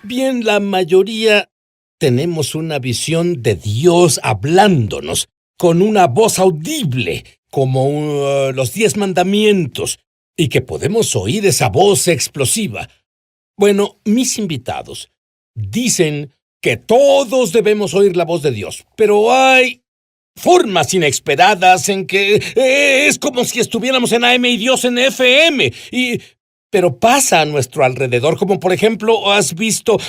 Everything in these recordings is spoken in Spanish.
Bien, la mayoría tenemos una visión de Dios hablándonos con una voz audible, como los 10 mandamientos, y que podemos oír esa voz explosiva. Bueno, mis invitados dicen que todos debemos oír la voz de Dios, pero hay formas inesperadas en que es como si estuviéramos en AM y Dios en FM, pero pasa a nuestro alrededor, como por ejemplo, has visto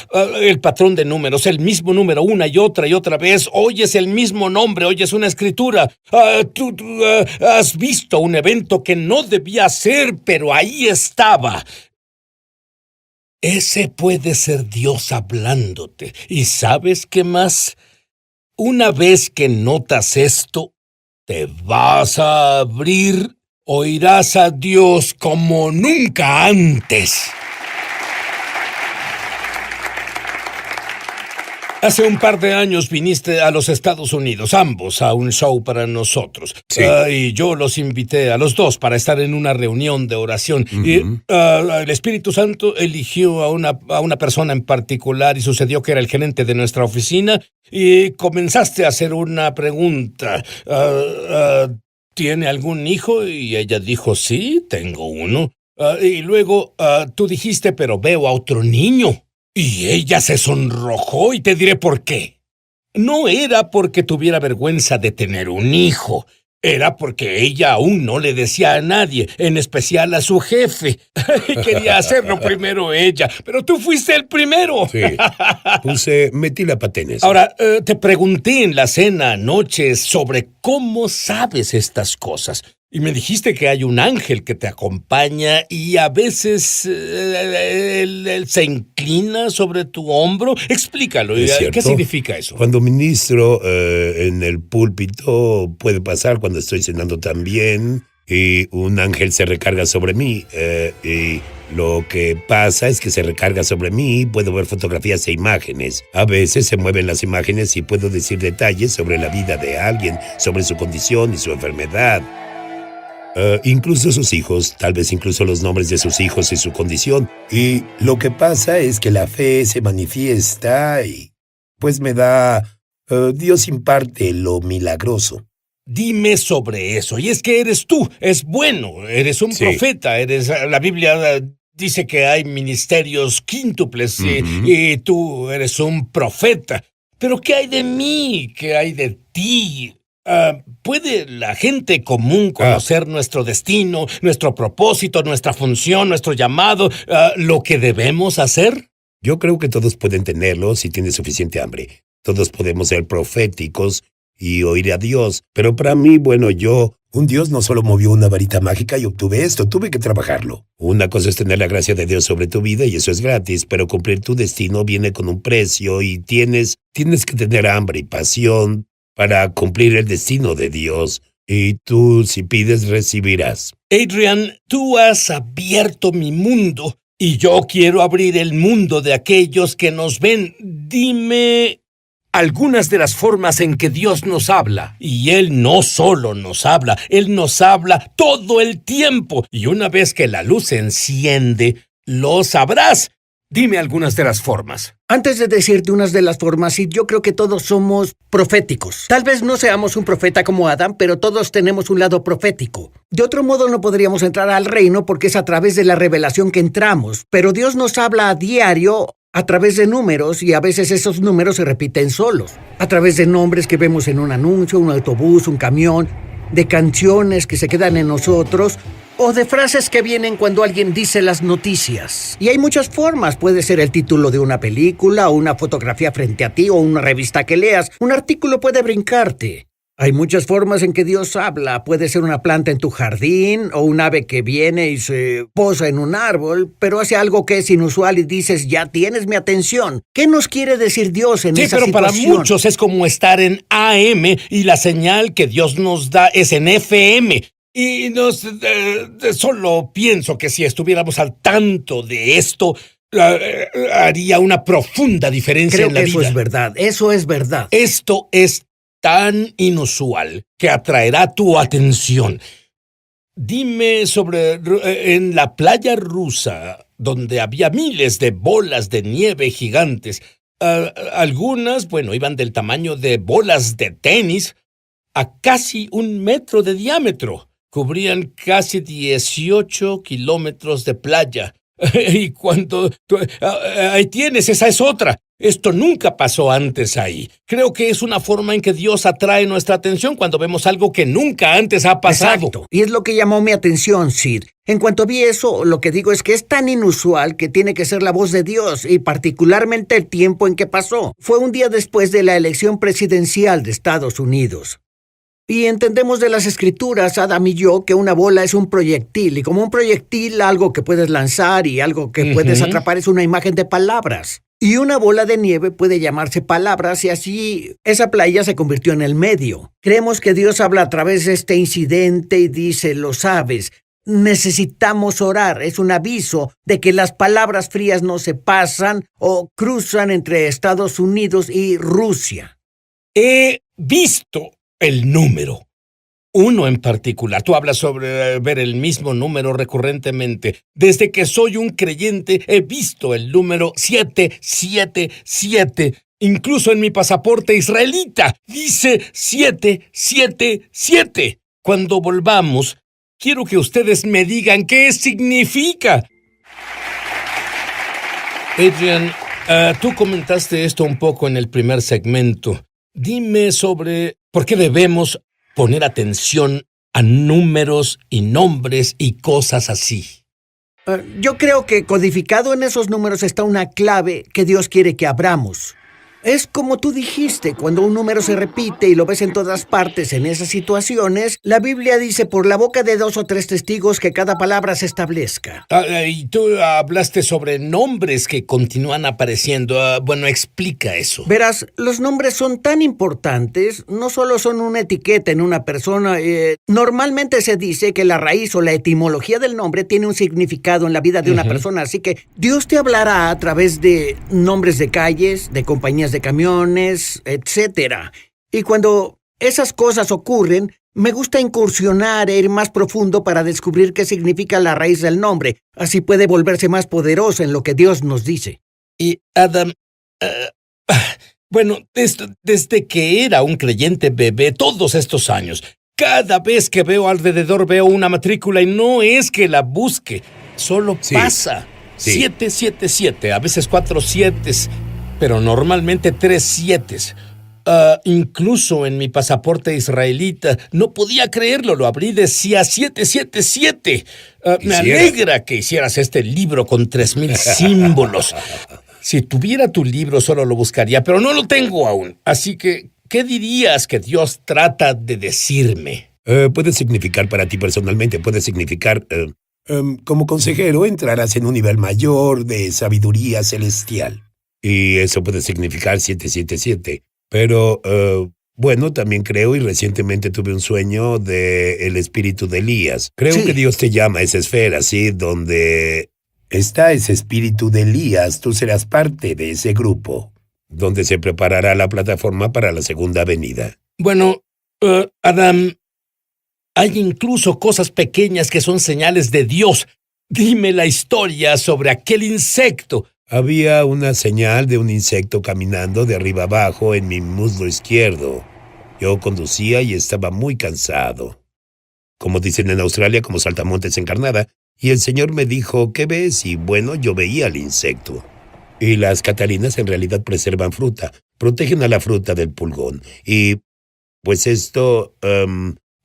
el patrón de números, el mismo número una y otra vez, oyes el mismo nombre, oyes una escritura, tú has visto un evento que no debía ser, pero ahí estaba. Ese puede ser Dios hablándote. ¿Y sabes qué más? Una vez que notas esto, te vas a abrir, oirás a Dios como nunca antes. Hace un par de años viniste a los Estados Unidos, ambos, a un show para nosotros. Sí. Y yo los invité a los dos para estar en una reunión de oración. Y el Espíritu Santo eligió a una persona en particular y sucedió que era el gerente de nuestra oficina y comenzaste a hacer una pregunta. ¿Tiene algún hijo? Y ella dijo, sí, tengo uno. Y luego tú dijiste, pero veo a otro niño. Y ella se sonrojó y te diré por qué. No era porque tuviera vergüenza de tener un hijo. Era porque ella aún no le decía a nadie, en especial a su jefe. Quería hacerlo primero ella, pero tú fuiste el primero. Sí, metí la pata en eso. Ahora, te pregunté en la cena anoche sobre cómo sabes estas cosas. Y me dijiste que hay un ángel que te acompaña y a veces él se inclina sobre tu hombro. Explícalo. ¿Qué significa eso? Cuando ministro en el púlpito puede pasar cuando estoy cenando también y un ángel se recarga sobre mí. Y lo que pasa es que se recarga sobre mí, puedo ver fotografías e imágenes. A veces se mueven las imágenes y puedo decir detalles sobre la vida de alguien, sobre su condición y su enfermedad. Incluso sus hijos, tal vez incluso los nombres de sus hijos y su condición. Y lo que pasa es que la fe se manifiesta y pues me da... Dios imparte lo milagroso. Dime sobre eso. Y es que eres tú, es bueno, eres un profeta, la Biblia dice que hay ministerios quíntuples y tú eres un profeta. Pero ¿qué hay de mí? ¿Qué hay de ti? ¿Puede la gente común conocer nuestro destino, nuestro propósito, nuestra función, nuestro llamado, lo que debemos hacer? Yo creo que todos pueden tenerlo si tienen suficiente hambre. Todos podemos ser proféticos y oír a Dios. Pero para mí, un Dios no solo movió una varita mágica y obtuve esto, tuve que trabajarlo. Una cosa es tener la gracia de Dios sobre tu vida y eso es gratis, pero cumplir tu destino viene con un precio y tienes que tener hambre y pasión para cumplir el destino de Dios. Y tú, si pides, recibirás. Adrian, tú has abierto mi mundo y yo quiero abrir el mundo de aquellos que nos ven. Dime algunas de las formas en que Dios nos habla. Y Él no solo nos habla, Él nos habla todo el tiempo. Y una vez que la luz se enciende, lo sabrás. Dime algunas de las formas. Antes de decirte unas de las formas, sí, yo creo que todos somos proféticos. Tal vez no seamos un profeta como Adán, pero todos tenemos un lado profético. De otro modo no podríamos entrar al reino porque es a través de la revelación que entramos. Pero Dios nos habla a diario a través de números y a veces esos números se repiten solos. A través de nombres que vemos en un anuncio, un autobús, un camión, de canciones que se quedan en nosotros o de frases que vienen cuando alguien dice las noticias. Y hay muchas formas. Puede ser el título de una película o una fotografía frente a ti o una revista que leas. Un artículo puede brincarte. Hay muchas formas en que Dios habla. Puede ser una planta en tu jardín o un ave que viene y se posa en un árbol, pero hace algo que es inusual y dices, ya tienes mi atención. ¿Qué nos quiere decir Dios en esa situación? Sí, pero para muchos es como estar en AM y la señal que Dios nos da es en FM. Y solo pienso que si estuviéramos al tanto de esto, haría una profunda diferencia en la vida. Creo que eso es verdad. Esto es tan inusual que atraerá tu atención. Dime sobre en la playa rusa, donde había miles de bolas de nieve gigantes. Algunas, iban del tamaño de bolas de tenis a casi 1 metro de diámetro. Cubrían casi 18 kilómetros de playa. Y cuando... ahí tienes, esa es otra. Esto nunca pasó antes ahí. Creo que es una forma en que Dios atrae nuestra atención cuando vemos algo que nunca antes ha pasado. Exacto. Y es lo que llamó mi atención, Sid. En cuanto vi eso, lo que digo es que es tan inusual que tiene que ser la voz de Dios, y particularmente el tiempo en que pasó. Fue un día después de la elección presidencial de Estados Unidos. Y entendemos de las escrituras, Adam y yo, que una bola es un proyectil, y como un proyectil, algo que puedes lanzar y algo que puedes atrapar es una imagen de palabras. Y una bola de nieve puede llamarse palabras, y así esa playa se convirtió en el medio. Creemos que Dios habla a través de este incidente y dice, lo sabes, necesitamos orar. Es un aviso de que las palabras frías no se pasan o cruzan entre Estados Unidos y Rusia. He visto el número. Uno en particular. Tú hablas sobre ver el mismo número recurrentemente. Desde que soy un creyente he visto el número 777. Incluso en mi pasaporte israelita dice 777. Cuando volvamos, quiero que ustedes me digan qué significa. Adrian, tú comentaste esto un poco en el primer segmento. Dime sobre por qué debemos poner atención a números y nombres y cosas así. Yo creo que codificado en esos números está una clave que Dios quiere que abramos. Es como tú dijiste, cuando un número se repite y lo ves en todas partes en esas situaciones, la Biblia dice por la boca de 2 o 3 testigos que cada palabra se establezca. Y tú hablaste sobre nombres que continúan apareciendo. Explica eso. Verás, los nombres son tan importantes, no solo son una etiqueta en una persona. Normalmente se dice que la raíz o la etimología del nombre tiene un significado en la vida de una persona, así que Dios te hablará a través de nombres de calles, de compañías de camiones, etcétera. Y cuando esas cosas ocurren, me gusta incursionar e ir más profundo para descubrir qué significa la raíz del nombre. Así puede volverse más poderoso en lo que Dios nos dice. Y Adam, desde que era un creyente bebé todos estos años, cada vez que veo alrededor veo una matrícula y no es que la busque, solo pasa. Sí. 777, a veces 4 7s, pero normalmente 3 7s. Incluso en mi pasaporte israelita, no podía creerlo, lo abrí, decía 777. Me alegra que hicieras este libro con 3,000 símbolos. Si tuviera tu libro solo lo buscaría, pero no lo tengo aún. Así que, ¿qué dirías que Dios trata de decirme? Puede significar para ti personalmente, puede significar... como consejero entrarás en un nivel mayor de sabiduría celestial. Y eso puede significar 777. Pero, también creo, y recientemente tuve un sueño del espíritu de Elías. Creo que Dios te llama a esa esfera, ¿sí? Donde está ese espíritu de Elías, tú serás parte de ese grupo, donde se preparará la plataforma para la segunda venida. Adam, hay incluso cosas pequeñas que son señales de Dios. Dime la historia sobre aquel insecto. Había una señal de un insecto caminando de arriba abajo en mi muslo izquierdo. Yo conducía y estaba muy cansado. Como dicen en Australia, como saltamontes encarnada, y el Señor me dijo, ¿qué ves? Y yo veía al insecto. Y las catalinas en realidad preservan fruta, protegen a la fruta del pulgón. Y pues esto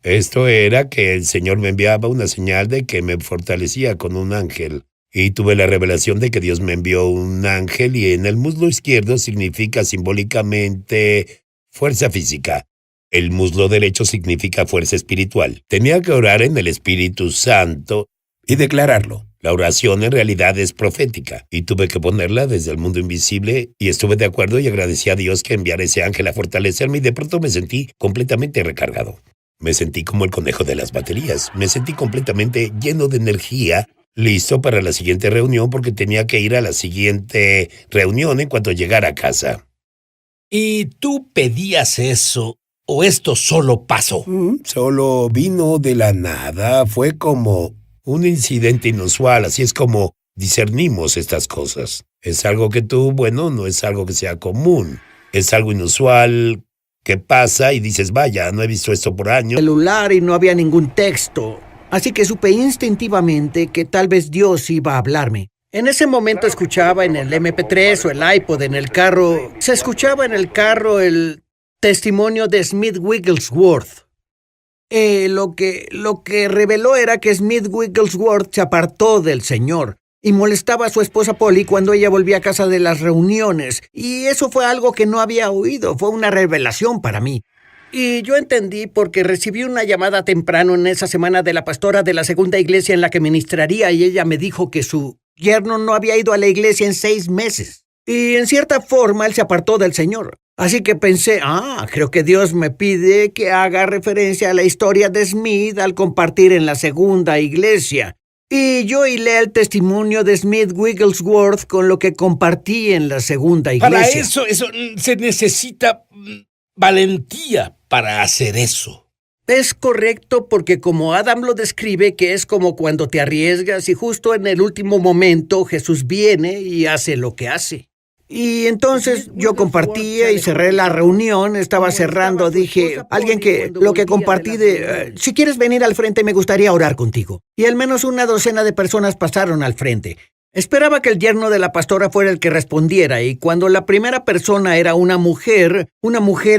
era que el Señor me enviaba una señal de que me fortalecía con un ángel. Y tuve la revelación de que Dios me envió un ángel y en el muslo izquierdo significa simbólicamente fuerza física. El muslo derecho significa fuerza espiritual. Tenía que orar en el Espíritu Santo y declararlo. La oración en realidad es profética y tuve que ponerla desde el mundo invisible y estuve de acuerdo y agradecí a Dios que enviara ese ángel a fortalecerme y de pronto me sentí completamente recargado. Me sentí como el conejo de las baterías. Me sentí completamente lleno de energía, listo para la siguiente reunión porque tenía que ir a la siguiente reunión en cuanto llegara a casa. ¿Y tú pedías eso o esto solo pasó? Solo vino de la nada. Fue como un incidente inusual, así es como discernimos estas cosas. Es algo que no es algo que sea común. Es algo inusual que pasa y dices, vaya, no he visto esto por años. Celular y no había ningún texto. Así que supe instintivamente que tal vez Dios iba a hablarme. En ese momento escuchaba en el MP3 o el iPod en el carro. Se escuchaba en el carro el testimonio de Smith Wigglesworth. Lo que reveló era que Smith Wigglesworth se apartó del Señor y molestaba a su esposa Polly cuando ella volvía a casa de las reuniones. Y eso fue algo que no había oído, fue una revelación para mí. Y yo entendí porque recibí una llamada temprano en esa semana de la pastora de la segunda iglesia en la que ministraría y ella me dijo que su yerno no había ido a la iglesia en 6 meses. Y en cierta forma él se apartó del Señor. Así que pensé, creo que Dios me pide que haga referencia a la historia de Smith al compartir en la segunda iglesia. Y yo hilé el testimonio de Smith Wigglesworth con lo que compartí en la segunda iglesia. Para eso se necesita valentía para hacer eso. Es correcto porque como Adam lo describe, que es como cuando te arriesgas y justo en el último momento Jesús viene y hace lo que hace. Y entonces yo compartía y cerré la reunión, estaba cerrando, dije, alguien que lo que compartí si quieres venir al frente me gustaría orar contigo. Y al menos una docena de personas pasaron al frente. Esperaba que el yerno de la pastora fuera el que respondiera, y cuando la primera persona era una mujer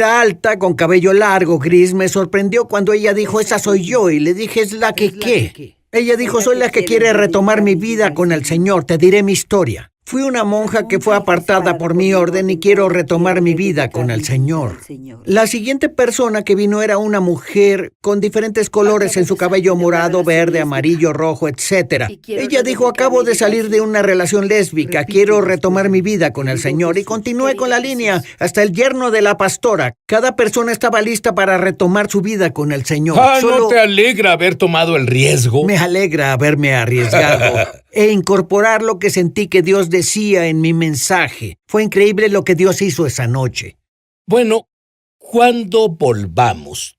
alta con cabello largo, gris, me sorprendió cuando ella dijo, esa soy yo, y le dije, ¿es la que qué? Ella dijo, soy la que quiere retomar mi vida con el Señor, te diré mi historia. Fui una monja que fue apartada por mi orden y quiero retomar mi vida con el Señor. La siguiente persona que vino era una mujer con diferentes colores en su cabello morado, verde, amarillo, rojo, etc. Ella dijo, acabo de salir de una relación lésbica, quiero retomar mi vida con el Señor. Y continué con la línea hasta el yerno de la pastora. Cada persona estaba lista para retomar su vida con el Señor. ¿No te alegra haber tomado el riesgo? Me alegra haberme arriesgado e incorporar lo que sentí que Dios decía en mi mensaje. Fue increíble lo que Dios hizo esa noche. Bueno, cuando volvamos,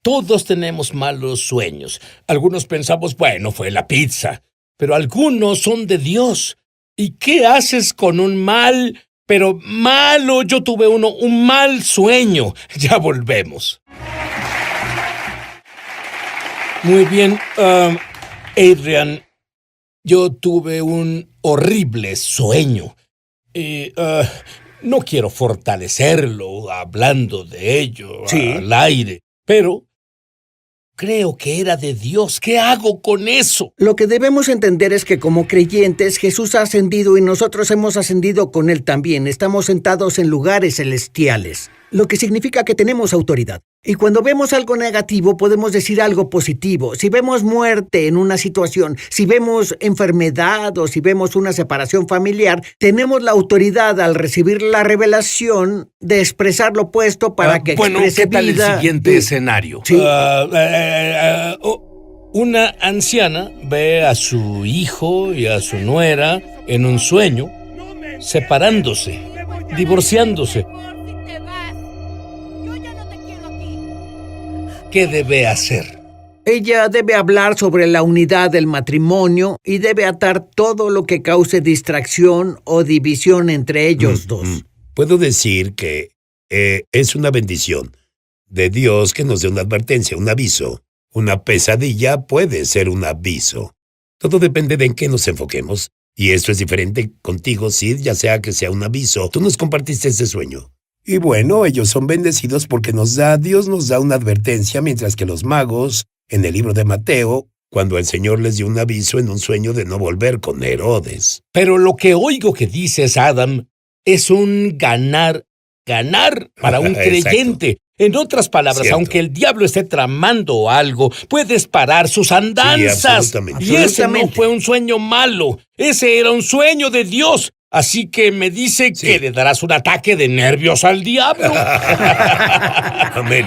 todos tenemos malos sueños. Algunos pensamos, bueno, fue la pizza, pero algunos son de Dios. ¿Y qué haces con un mal, pero malo? Yo tuve un mal sueño. Ya volvemos. Muy bien, Adrian. Yo tuve un horrible sueño y no quiero fortalecerlo hablando de ello al aire, pero creo que era de Dios. ¿Qué hago con eso? Lo que debemos entender es que como creyentes Jesús ha ascendido y nosotros hemos ascendido con Él también. Estamos sentados en lugares celestiales, lo que significa que tenemos autoridad. Y cuando vemos algo negativo, podemos decir algo positivo. Si vemos muerte en una situación, si vemos enfermedad o si vemos una separación familiar, tenemos la autoridad al recibir la revelación de expresar lo opuesto para que exprese ¿qué tal vida? El siguiente escenario? Sí. Una anciana ve a su hijo y a su nuera en un sueño, separándose, divorciándose. ¿Qué debe hacer? Ella debe hablar sobre la unidad del matrimonio y debe atar todo lo que cause distracción o división entre ellos dos. Puedo decir que es una bendición de Dios que nos dé una advertencia, un aviso. Una pesadilla puede ser un aviso. Todo depende de en qué nos enfoquemos. Y esto es diferente contigo, Sid, ya sea que sea un aviso. Tú nos compartiste ese sueño. Y bueno, ellos son bendecidos porque Dios nos da una advertencia, mientras que los magos, en el libro de Mateo, cuando el Señor les dio un aviso en un sueño de no volver con Herodes. Pero lo que oigo que dices, Adam, es un ganar para un creyente. En otras palabras, Cierto. Aunque el diablo esté tramando algo, puedes parar sus andanzas. Sí, absolutamente. Y ese no fue un sueño malo, ese era un sueño de Dios. Así que me dice que le darás un ataque de nervios al diablo. Amén.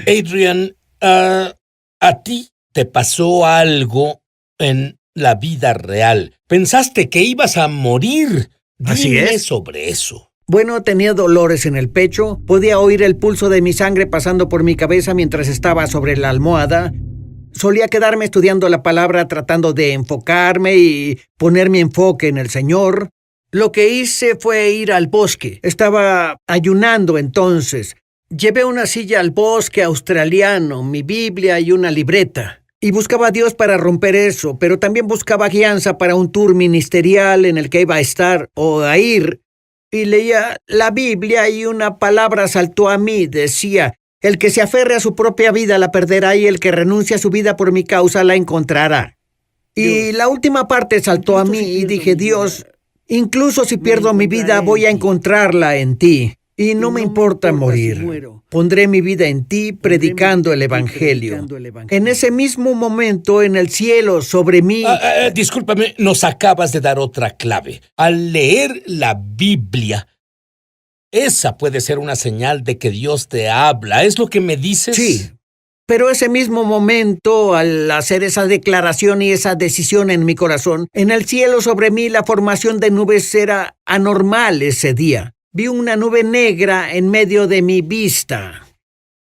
Adrian, ¿a ti te pasó algo en la vida real? ¿Pensaste que ibas a morir? Así Dime es. sobre eso. Bueno, tenía dolores en el pecho, podía oír el pulso de mi sangre pasando por mi cabeza mientras estaba sobre la almohada. Solía quedarme estudiando la palabra, tratando de enfocarme y poner mi enfoque en el Señor. Lo que hice fue ir al bosque. Estaba ayunando entonces. Llevé una silla al bosque australiano, mi Biblia y una libreta. Y buscaba a Dios para romper eso, pero también buscaba guianza para un tour ministerial en el que iba a estar o a ir. Y leía la Biblia y una palabra saltó a mí. Decía: el que se aferre a su propia vida la perderá y el que renuncie a su vida por mi causa la encontrará. Y la última parte saltó a mí y dije: Dios, incluso si pierdo mi vida, voy a encontrarla en ti. Y no me importa morir. Pondré mi vida en ti predicando el Evangelio. En ese mismo momento, en el cielo, sobre mí... Discúlpame, nos acabas de dar otra clave. Al leer la Biblia, esa puede ser una señal de que Dios te habla. ¿Es lo que me dices? Sí. Pero ese mismo momento, al hacer esa declaración y esa decisión en mi corazón, en el cielo sobre mí la formación de nubes era anormal ese día. Vi una nube negra en medio de mi vista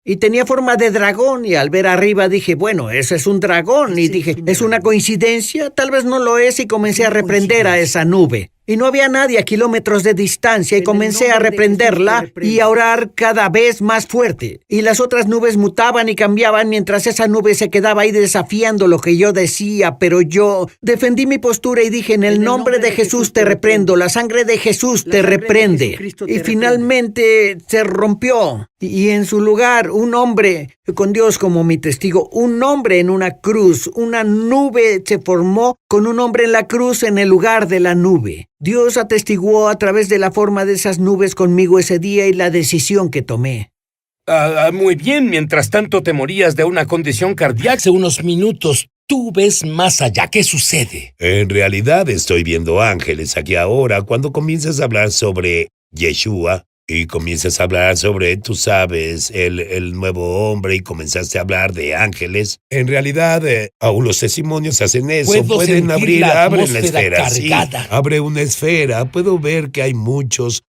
y tenía forma de dragón, y al ver arriba dije: bueno, ese es un dragón. Y dije: ¿es una coincidencia? Tal vez no lo es, y comencé a reprender a esa nube. Y no había nadie a kilómetros de distancia, y comencé a reprenderla y a orar cada vez más fuerte. Y las otras nubes mutaban y cambiaban mientras esa nube se quedaba ahí desafiando lo que yo decía, pero yo defendí mi postura y dije: en el nombre de Jesús te reprendo, la sangre de Jesús te reprende. Y finalmente se rompió. Y en su lugar, un hombre, con Dios como mi testigo, un hombre en una cruz, una nube se formó con un hombre en la cruz en el lugar de la nube. Dios atestiguó a través de la forma de esas nubes conmigo ese día y la decisión que tomé. Muy bien, mientras tanto te morías de una condición cardíaca. Hace unos minutos, tú ves más allá. ¿Qué sucede? En realidad estoy viendo ángeles aquí ahora. Cuando comienzas a hablar sobre Yeshua y comienzas a hablar sobre, tú sabes, el nuevo hombre, y comenzaste a hablar de ángeles, en realidad aún los testimonios hacen eso. Pueden abrir, abren la esfera. Cargada. Sí, abre una esfera. Puedo ver que hay muchos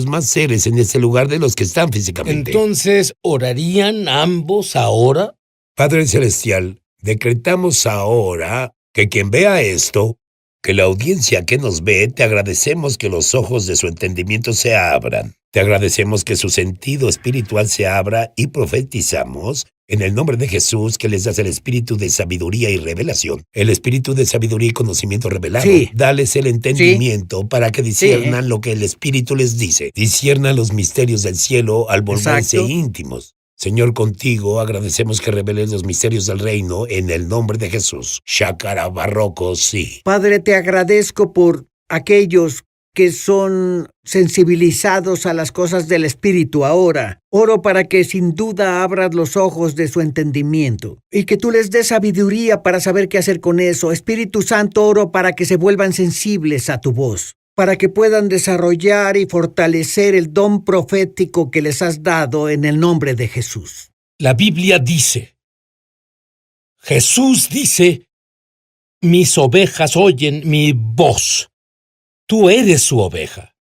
más seres en este lugar de los que están físicamente. Entonces, ¿orarían ambos ahora? Padre Celestial, decretamos ahora que quien vea esto, que la audiencia que nos ve, te agradecemos que los ojos de su entendimiento se abran. Te agradecemos que su sentido espiritual se abra, y profetizamos en el nombre de Jesús que les das el espíritu de sabiduría y revelación. El espíritu de sabiduría y conocimiento revelado. Sí. Dales el entendimiento para que disciernan lo que el espíritu les dice. Disciernan los misterios del cielo al volverse Exacto. íntimos. Señor, contigo agradecemos que reveles los misterios del reino en el nombre de Jesús. Shakara Barroco, sí. Padre, te agradezco por aquellos que son sensibilizados a las cosas del Espíritu ahora. Oro para que sin duda abras los ojos de su entendimiento y que tú les des sabiduría para saber qué hacer con eso. Espíritu Santo, oro para que se vuelvan sensibles a tu voz, para que puedan desarrollar y fortalecer el don profético que les has dado en el nombre de Jesús. La Biblia dice, Jesús dice, mis ovejas oyen mi voz. Tú eres su oveja.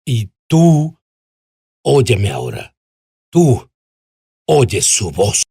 Y tú, óyeme ahora. Tú oyes su voz.